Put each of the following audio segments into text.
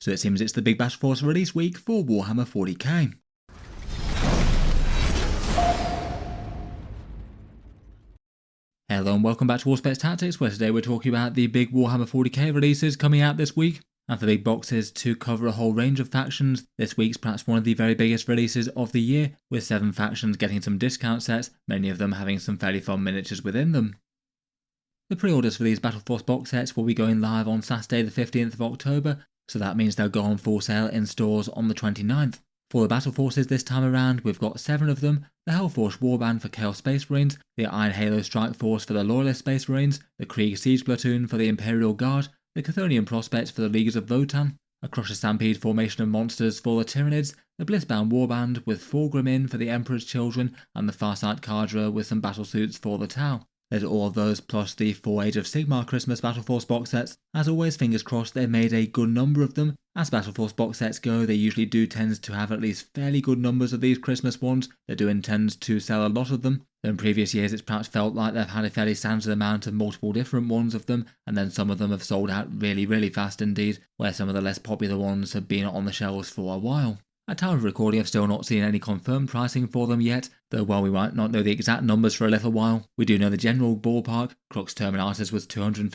So it seems it's the big Battleforce release week for Warhammer 40K. Hello and welcome back to Warspec Tactics, where today we're talking about the big Warhammer 40k releases coming out this week. And for big boxes to cover a whole range of factions, this week's perhaps one of the very biggest releases of the year, with 7 factions getting some discount sets, many of them having some fairly fun miniatures within them. The pre-orders for these Battleforce box sets will be going live on Saturday the 15th of October, so that means they'll go on full sale in stores on the 29th. For the Battleforces this time around, we've got 7 of them: the Hellforged Warband for Chaos Space Marines, the Iron Halo Strike Force for the Loyalist Space Marines, the Krieg Siege Platoon for the Imperial Guard, the Cthonian Prospects for the Leaguers of Votann, a Crusher Stampede formation of monsters for the Tyranids, the Blissbound Warband with Fulgrim in for the Emperor's Children, and the Farsight Cadre with some battlesuits for the Tau. There's all of those plus the 4 Age of Sigmar Christmas Battleforce box sets. As always, fingers crossed they've made a good number of them. As Battleforce box sets go, they usually do tend to have at least fairly good numbers of these Christmas ones. They do intend to sell a lot of them. Though in previous years it's perhaps felt like they've had a fairly standard amount of multiple different ones of them, and then some of them have sold out really fast indeed, where some of the less popular ones have been on the shelves for a while. At time of recording, I've still not seen any confirmed pricing for them yet, though while we might not know the exact numbers for a little while, we do know the general ballpark. Crux Terminatus was $250,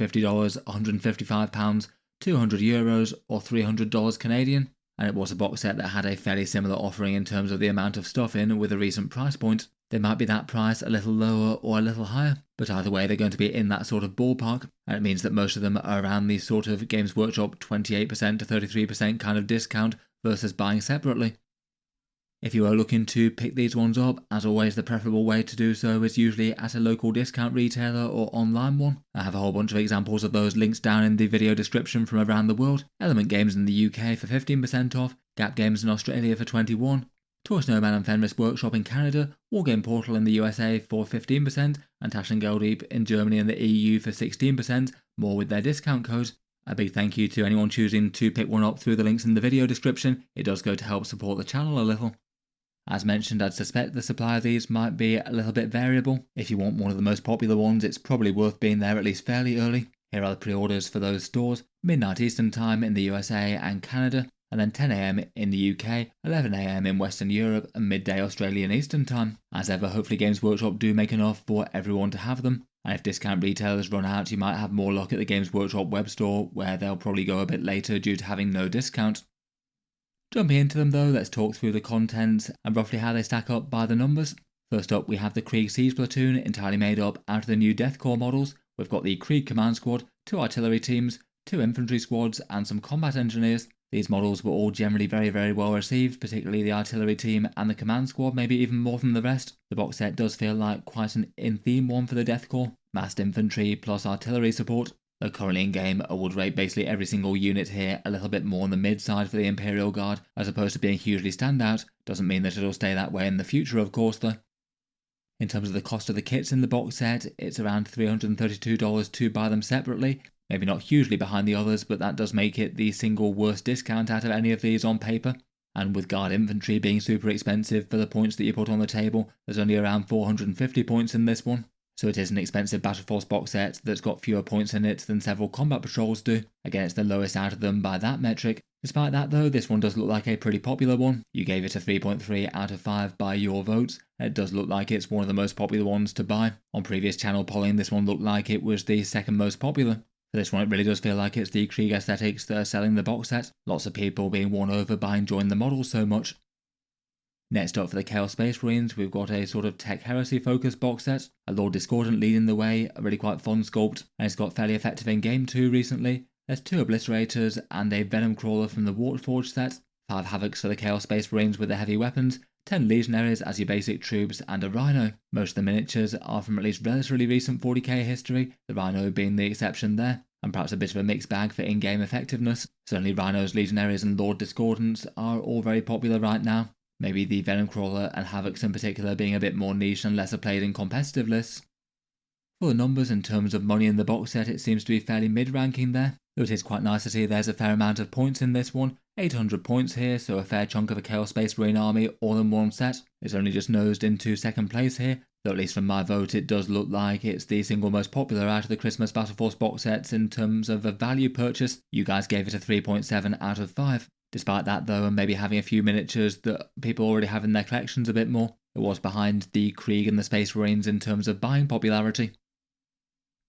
£155, €200 or $300 Canadian, and it was a box set that had a fairly similar offering in terms of the amount of stuff in with a recent price point. They might be that price a little lower or a little higher, but either way they're going to be in that sort of ballpark, and it means that most of them are around the sort of Games Workshop 28% to 33% kind of discount versus buying separately. If you are looking to pick these ones up, as always the preferable way to do so is usually at a local discount retailer or online one. I have a whole bunch of examples of those links down in the video description from around the world. Element Games in the UK for 15% off, Gap Games in Australia for 21%, Toy Snowman and Fenris Workshop in Canada, Wargame Portal in the USA for 15%, and Tash and Geldeep in Germany and the EU for 16%, more with their discount code. A big thank you to anyone choosing to pick one up through the links in the video description. It does go to help support the channel a little. As mentioned, I'd suspect the supply of these might be a little bit variable. If you want one of the most popular ones, it's probably worth being there at least fairly early. Here are the pre-orders for those stores: midnight Eastern Time in the USA and Canada, and then 10 AM in the UK, 11 AM in Western Europe, and midday Australian Eastern Time. As ever, hopefully Games Workshop do make enough for everyone to have them. And if discount retailers run out, you might have more luck at the Games Workshop web store, where they'll probably go a bit later due to having no discount. Jumping into them though, let's talk through the contents and roughly how they stack up by the numbers. First up, we have the Krieg Siege Platoon, entirely made up out of the new Death Corps models. We've got the Krieg Command Squad, 2 artillery teams, 2 infantry squads, and some combat engineers. These models were all generally very well received, particularly the artillery team and the command squad, maybe even more than the rest. The box set does feel like quite an in-theme one for the Death Corps. Massed infantry plus artillery support. Though currently in game, I would rate basically every single unit here a little bit more on the mid-side for the Imperial Guard, as opposed to being hugely standout. Doesn't mean that it'll stay that way in the future, of course, though. In terms of the cost of the kits in the box set, it's around $332 to buy them separately. Maybe not hugely behind the others, but that does make it the single worst discount out of any of these on paper. And with Guard Infantry being super expensive for the points that you put on the table, there's only around 450 points in this one. So it is an expensive Battleforce box set that's got fewer points in it than several combat patrols do. Again, it's the lowest out of them by that metric. Despite that though, this one does look like a pretty popular one. You gave it a 3.3 out of 5 by your votes. It does look like it's one of the most popular ones to buy. On previous channel polling, this one looked like it was the second most popular. For this one, it really does feel like it's the Krieg aesthetics that are selling the box set. Lots of people being won over by enjoying the models so much. Next up for the Chaos Space Marines, we've got a sort of tech heresy focused box set. A Lord Discordant leading the way, a really quite fun sculpt, and it's got fairly effective in game too recently. There's 2 Obliterators and a Venom Crawler from the Warforged set, 5 Havocs for the Chaos Space Marines with the heavy weapons, 10 Legionaries as your basic troops, and a Rhino. Most of the miniatures are from at least relatively recent 40k history, the Rhino being the exception there, and perhaps a bit of a mixed bag for in-game effectiveness. Certainly Rhinos, Legionaries and Lord Discordants are all very popular right now. Maybe the Venom Crawler and Havocs in particular being a bit more niche and lesser played in competitive lists. For the numbers in terms of money in the box set, it seems to be fairly mid-ranking there, though it is quite nice to see there's a fair amount of points in this one. 800 points here, so a fair chunk of a Chaos Space Marine army all in one set. It's only just nosed into second place here, Though at least from my vote it does look like it's the single most popular out of the Christmas Battleforce box sets in terms of a value purchase. You guys gave it a 3.7 out of 5. Despite that though, and maybe having a few miniatures that people already have in their collections a bit more, it was behind the Krieg and the Space Marines in terms of buying popularity.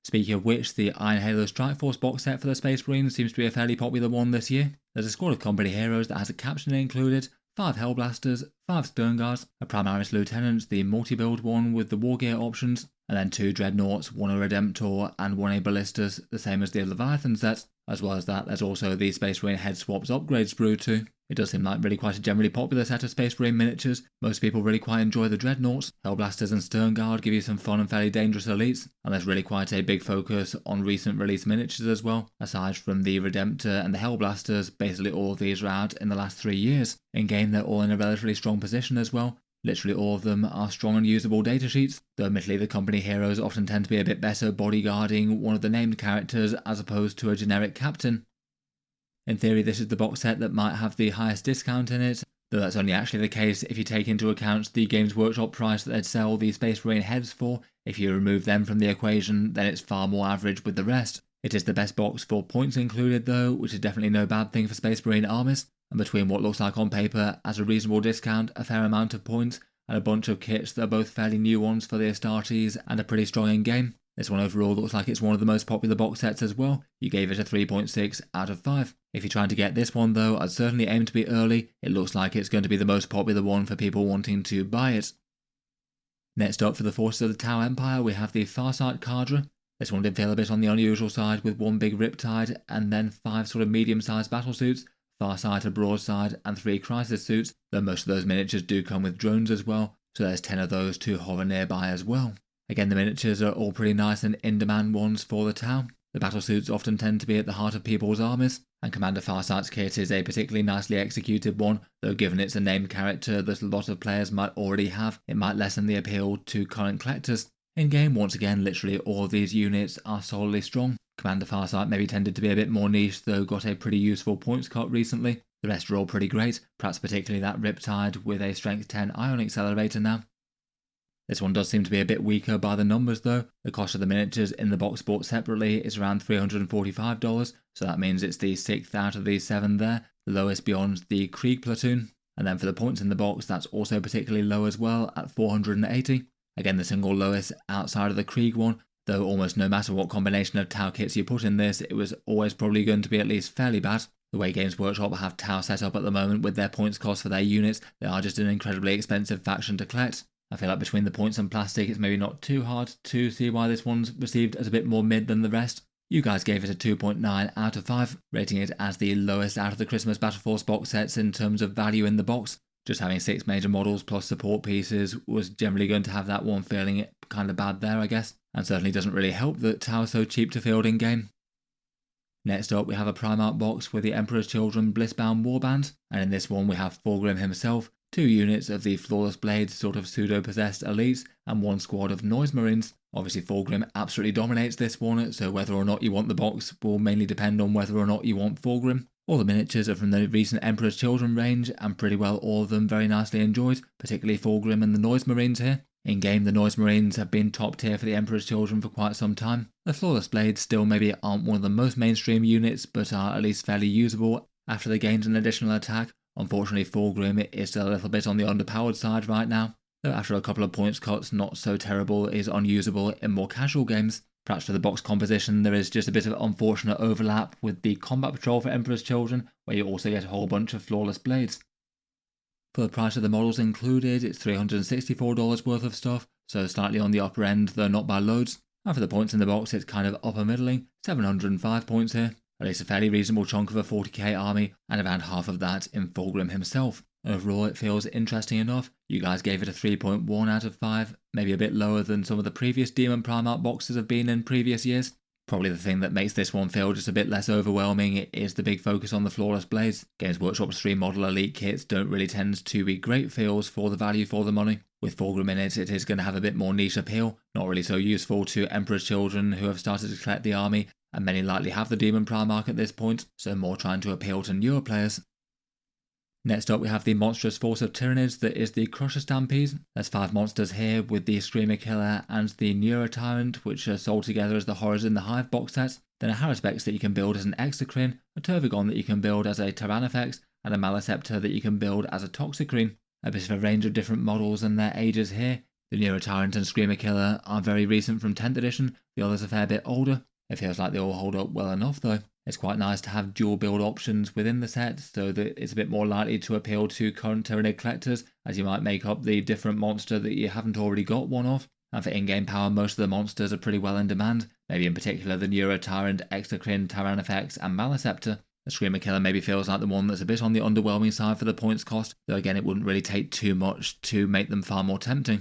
Speaking of which, the Iron Halo Strike Force box set for the Space Marines seems to be a fairly popular one this year. There's a squad of company heroes that has a captain included, 5 Hellblasters, 5 Stern Guards, a Primaris Lieutenant, the multi-build one with the war gear options, and then 2 Dreadnoughts, 1 a Redemptor and 1 a Ballistas, the same as the Leviathan sets. As well as that, there's also the Space Marine Head Swaps upgrade sprue too. It does seem like really quite a generally popular set of Space Marine miniatures. Most people really quite enjoy the Dreadnoughts. Hellblasters and Stern Guard give you some fun and fairly dangerous elites, and there's really quite a big focus on recent release miniatures as well. Aside from the Redemptor and the Hellblasters, basically all of these are out in the last 3 years. In game they're all in a relatively strong position as well. Literally all of them are strong and usable datasheets, though admittedly the company heroes often tend to be a bit better bodyguarding one of the named characters as opposed to a generic captain. In theory this is the box set that might have the highest discount in it, though that's only actually the case if you take into account the Games Workshop price that they'd sell the Space Marine heads for. If you remove them from the equation, then it's far more average with the rest. It is the best box for points included though, which is definitely no bad thing for Space Marine armies. And between what looks like on paper as a reasonable discount, a fair amount of points, and a bunch of kits that are both fairly new ones for the Astartes and are pretty strong in game, this one overall looks like it's one of the most popular box sets as well. You gave it a 3.6 out of 5. If you're trying to get this one though, I'd certainly aim to be early. It looks like it's going to be the most popular one for people wanting to buy it. Next up for the Forces of the Tau Empire we have the Farsight Cadre. This one did feel a bit on the unusual side with 1 big Riptide and then 5 sort of medium-sized battlesuits, Farsight a broadside and 3 crisis suits, though most of those miniatures do come with drones as well, so there's 10 of those to hover nearby as well. Again, the miniatures are all pretty nice and in-demand ones for the Tau. The battlesuits often tend to be at the heart of people's armies, and Commander Farsight's kit is a particularly nicely executed one, though given it's a named character that a lot of players might already have, it might lessen the appeal to current collectors. In game, once again, literally all of these units are solidly strong. Commander Farsight maybe tended to be a bit more niche, though got a pretty useful points cut recently. The rest are all pretty great, perhaps particularly that Riptide with a strength 10 ion accelerator now. This one does seem to be a bit weaker by the numbers though. The cost of the miniatures in the box bought separately is around $345, so that means it's the 6th out of these 7 there, the lowest beyond the Krieg Platoon. And then for the points in the box, that's also particularly low as well at 480. Again, the single lowest outside of the Krieg one, though almost no matter what combination of Tau kits you put in this, it was always probably going to be at least fairly bad. The way Games Workshop have Tau set up at the moment with their points cost for their units, they are just an incredibly expensive faction to collect. I feel like between the points and plastic, it's maybe not too hard to see why this one's received as a bit more mid than the rest. You guys gave it a 2.9 out of 5, rating it as the lowest out of the Christmas Battleforce box sets in terms of value in the box. Just having 6 major models plus support pieces was generally going to have that one feeling kind of bad there, I guess, and certainly doesn't really help that Tau is so cheap to field in game. Next up we have a Primarch box with the Emperor's Children Blissbound Warband, and in this one we have Fulgrim himself, 2 units of the Flawless Blade sort of pseudo-possessed elites, and 1 squad of Noise Marines. Obviously Fulgrim absolutely dominates this one, so whether or not you want the box will mainly depend on whether or not you want Fulgrim. All the miniatures are from the recent Emperor's Children range, and pretty well all of them very nicely enjoyed, particularly Fulgrim and the Noise Marines here. In game, the Noise Marines have been top tier for the Emperor's Children for quite some time. The Flawless Blades still maybe aren't one of the most mainstream units, but are at least fairly usable after they gained an additional attack. Unfortunately, Fulgrim is still a little bit on the underpowered side right now, though after a couple of points cuts, not so terrible, is unusable in more casual games. Perhaps for the box composition, there is just a bit of unfortunate overlap with the Combat Patrol for Emperor's Children, where you also get a whole bunch of Flawless Blades. For the price of the models included, it's $364 worth of stuff, so slightly on the upper end, though not by loads. And for the points in the box, it's kind of upper middling, 705 points here. At least a fairly reasonable chunk of a 40k army, and around half of that in Fulgrim himself. Overall, it feels interesting enough. You guys gave it a 3.1 out of 5, maybe a bit lower than some of the previous Demon Primarch boxes have been in previous years. Probably the thing that makes this one feel just a bit less overwhelming is the big focus on the Flawless Blades. Games Workshop's 3 model elite kits don't really tend to be great feels for the value for the money. With Fulgrim in it is going to have a bit more niche appeal, not really so useful to Emperor's Children who have started to collect the army, and many likely have the Demon Primarch at this point, so more trying to appeal to newer players. Next up we have the monstrous force of Tyranids that is the Crusher Stampede. There's 5 monsters here with the Screamer Killer and the Neurotyrant, which are sold together as the Horrors in the Hive box set. Then a Haruspex that you can build as an Exocrine, a Turvagon that you can build as a Tyrannifex, and a Maleceptor that you can build as a Toxicrine. A bit of a range of different models and their ages here. The Neurotyrant and Screamer Killer are very recent from 10th edition, the others a fair bit older. It feels like they all hold up well enough though. It's quite nice to have dual build options within the set so that it's a bit more likely to appeal to current Tyranid collectors, as you might make up the different monster that you haven't already got one of. And for in-game power, most of the monsters are pretty well in demand, maybe in particular the Neurotyrant, Exocrine, Tyrannifex and Maleceptor. The Screamer Killer maybe feels like the one that's a bit on the underwhelming side for the points cost, though again it wouldn't really take too much to make them far more tempting.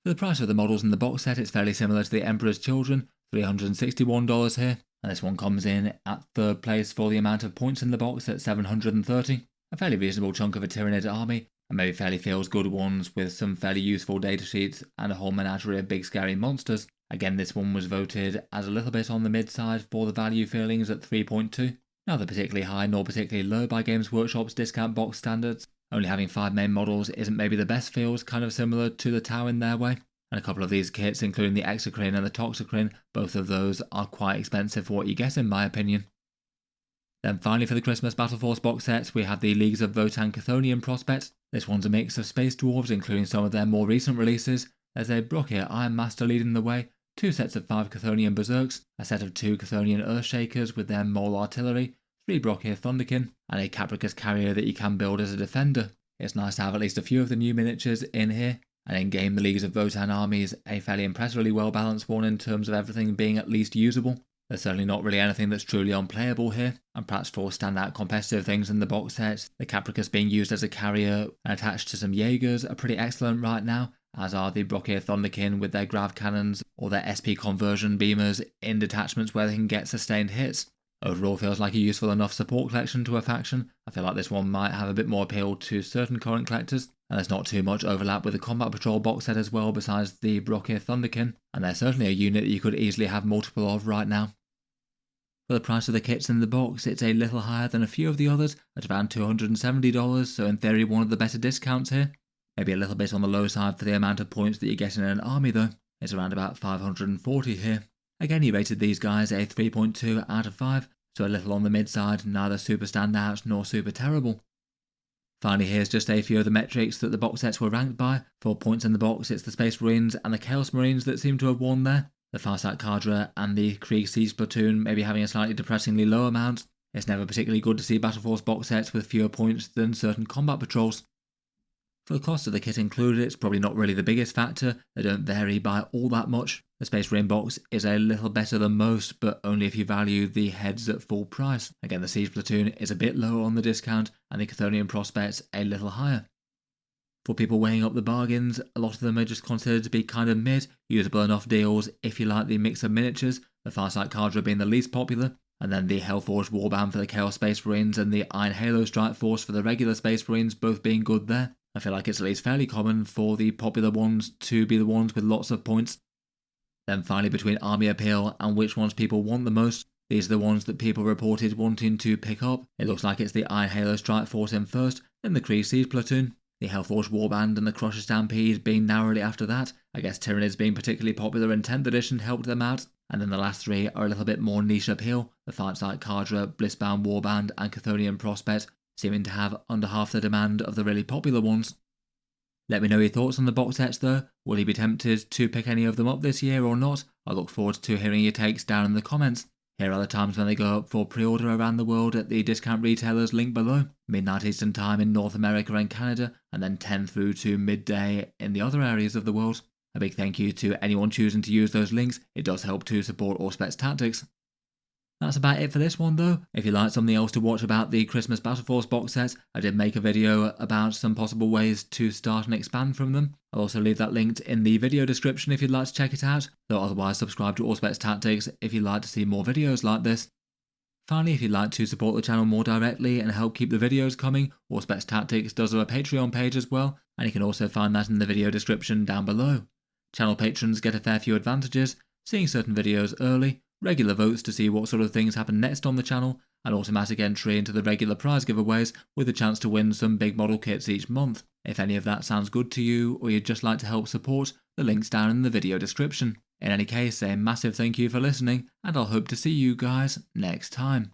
For the price of the models in the box set, it's fairly similar to the Emperor's Children, $361 here. And this one comes in at 3rd place for the amount of points in the box at 730. A fairly reasonable chunk of a Tyranid army, and maybe fairly feels good ones with some fairly useful datasheets and a whole menagerie of big scary monsters. Again, this one was voted as a little bit on the mid side for the value feelings at 3.2. Neither particularly high nor particularly low by Games Workshop's discount box standards. Only having 5 main models isn't maybe the best, feels kind of similar to the Tau in their way. And a couple of these kits, including the Exocrine and the Toxicrine, both of those are quite expensive for what you get in my opinion. Then finally for the Christmas Battleforce box sets, we have the Leagues of Votann Cthonian prospect. This one's a mix of Space Dwarves, including some of their more recent releases. There's a Brockir Iron Master leading the way, 2 sets of 5 Cthonian Berserks, a set of 2 Cthonian Earthshakers with their Mole Artillery, 3 Brockir Thunderkin, and a Capricus Carrier that you can build as a defender. It's nice to have at least a few of the new miniatures in here. And in game, the Leagues of Votann army is a fairly impressively well balanced one in terms of everything being at least usable. There's certainly not really anything that's truly unplayable here, and perhaps for standout competitive things in the box set, the Capricus being used as a carrier and attached to some Jaegers are pretty excellent right now, as are the Brockir Thunderkin with their grav cannons or their SP conversion beamers in detachments where they can get sustained hits. Overall feels like a useful enough support collection to a faction. I feel like this one might have a bit more appeal to certain current collectors, and there's not too much overlap with the Combat Patrol box set as well besides the Brockir Thunderkin, and they're certainly a unit that you could easily have multiple of right now. For the price of the kits in the box, it's a little higher than a few of the others, at around $270, so in theory one of the better discounts here. Maybe a little bit on the low side for the amount of points that you get in an army though. It's around about 540 here. Again, he rated these guys a 3.2 out of 5, so a little on the mid side, neither super standout nor super terrible. Finally, here's just a few of the metrics that the box sets were ranked by. For points in the box, it's the Space Marines and the Chaos Marines that seem to have won there. The Farsight Cadre and the Krieg Siege Platoon maybe having a slightly depressingly low amount. It's never particularly good to see Battleforce box sets with fewer points than certain combat patrols. For the cost of the kit included, it's probably not really the biggest factor. They don't vary by all that much. The Space Marine box is a little better than most, but only if you value the heads at full price. Again, the Siege Platoon is a bit lower on the discount, and the Cthonian Prospects a little higher. For people weighing up the bargains, a lot of them are just considered to be kind of mid, usable enough deals if you like the mix of miniatures, the Farsight Cadre being the least popular, and then the Hellforged Warband for the Chaos Space Marines and the Iron Halo Strike Force for the regular Space Marines both being good there. I feel like it's at least fairly common for the popular ones to be the ones with lots of points. Then finally, between army appeal and which ones people want the most, these are the ones that people reported wanting to pick up. It looks like it's the Iron Halo Strike Force in first, then the Krieg Siege Platoon, the Hellforged Warband and the Crusher Stampede being narrowly after that. I guess Tyranids being particularly popular in 10th edition helped them out. And then the last 3 are a little bit more niche appeal, the Farsight Cadre, Blissbound Warband and Cthonian Prospect, seeming to have under half the demand of the really popular ones. Let me know your thoughts on the box sets though. Will you be tempted to pick any of them up this year or not? I look forward to hearing your takes down in the comments. Here are the times when they go up for pre-order around the world at the discount retailers linked below. Midnight Eastern Time in North America and Canada, and then 10 through to midday in the other areas of the world. A big thank you to anyone choosing to use those links. It does help to support Auspex Tactics. That's about it for this one though. If you'd like something else to watch about the Christmas Battleforce box sets, I did make a video about some possible ways to start and expand from them. I'll also leave that linked in the video description if you'd like to check it out, though otherwise subscribe to Auspex Tactics if you'd like to see more videos like this. Finally, if you'd like to support the channel more directly and help keep the videos coming, Auspex Tactics does have a Patreon page as well, and you can also find that in the video description down below. Channel patrons get a fair few advantages, seeing certain videos early, regular votes to see what sort of things happen next on the channel, an automatic entry into the regular prize giveaways with a chance to win some big model kits each month. If any of that sounds good to you, or you'd just like to help support, the link's down in the video description. In any case, a massive thank you for listening, and I'll hope to see you guys next time.